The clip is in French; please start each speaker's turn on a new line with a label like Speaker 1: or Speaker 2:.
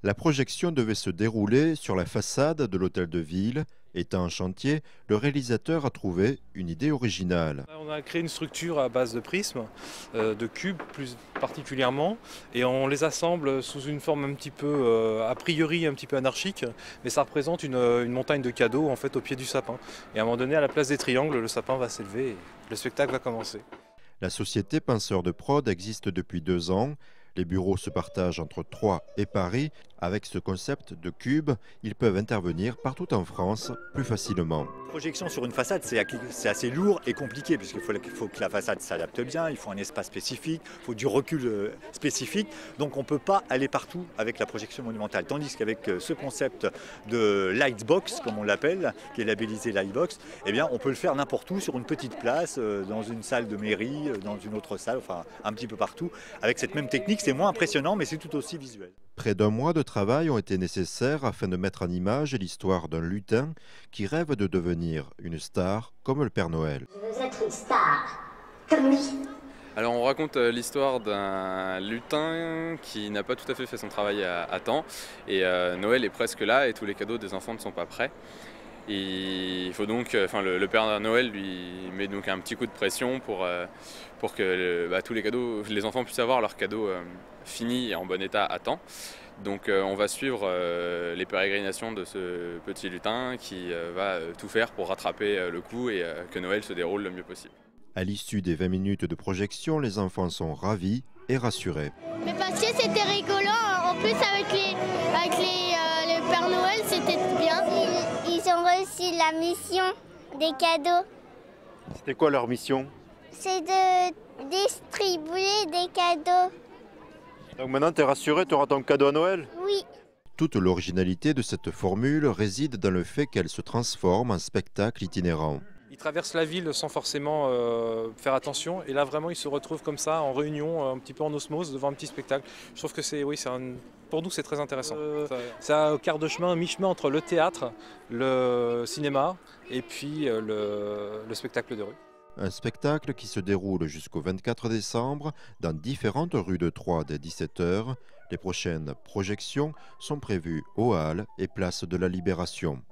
Speaker 1: La projection devait se dérouler sur la façade de l'hôtel de ville. Étant en chantier, le réalisateur a trouvé une idée originale.
Speaker 2: On a créé une structure à base de prismes, de cubes plus particulièrement, et on les assemble sous une forme un petit peu, a priori un petit peu anarchique, mais ça représente une montagne de cadeaux en fait au pied du sapin. Et à un moment donné, à la place des triangles, le sapin va s'élever et le spectacle va commencer.
Speaker 1: La société Penseur de Prod existe depuis 2 ans. Les bureaux se partagent entre Troyes et Paris. Avec ce concept de cube, ils peuvent intervenir partout en France plus facilement.
Speaker 3: Projection sur une façade, c'est assez lourd et compliqué puisqu'il faut que la façade s'adapte bien, il faut un espace spécifique, il faut du recul spécifique. Donc on ne peut pas aller partout avec la projection monumentale. Tandis qu'avec ce concept de Lightbox, comme on l'appelle, qui est labellisé Lightbox, eh bien on peut le faire n'importe où, sur une petite place, dans une salle de mairie, dans une autre salle, enfin un petit peu partout. Avec cette même technique, c'est moins impressionnant, mais c'est tout aussi visuel.
Speaker 1: Près d'1 mois de travail ont été nécessaires afin de mettre en image l'histoire d'un lutin qui rêve de devenir une star comme le Père Noël.
Speaker 4: Je veux être une star, comme lui.
Speaker 5: Alors on raconte l'histoire d'un lutin qui n'a pas tout à fait fait son travail à temps et Noël est presque là et tous les cadeaux des enfants ne sont pas prêts. Et il faut donc, le Père Noël lui met donc un petit coup de pression pour que tous les cadeaux, les enfants puissent avoir leurs cadeaux finis et en bon état à temps. Donc on va suivre les pérégrinations de ce petit lutin qui va tout faire pour rattraper le coup et que Noël se déroule le mieux possible.
Speaker 1: À l'issue des 20 minutes de projection, les enfants sont ravis et rassurés.
Speaker 6: Mais parce que c'était rigolo, en plus le Père Noël, c'était bien.
Speaker 4: Ils ont reçu la mission des cadeaux.
Speaker 1: C'était quoi leur mission?
Speaker 4: C'est de distribuer des cadeaux.
Speaker 1: Donc maintenant tu es rassuré, tu auras ton cadeau à Noël?
Speaker 4: Oui.
Speaker 1: Toute l'originalité de cette formule réside dans le fait qu'elle se transforme en spectacle itinérant.
Speaker 2: Ils traversent la ville sans forcément faire attention, et là vraiment ils se retrouvent comme ça en réunion, un petit peu en osmose devant un petit spectacle. Je trouve que pour nous c'est très intéressant. C'est un quart de chemin, un mi-chemin entre le théâtre, le cinéma et puis le spectacle de rue.
Speaker 1: Un spectacle qui se déroule jusqu'au 24 décembre dans différentes rues de Troyes dès 17 h. Les prochaines projections sont prévues aux Halles et Place de la Libération.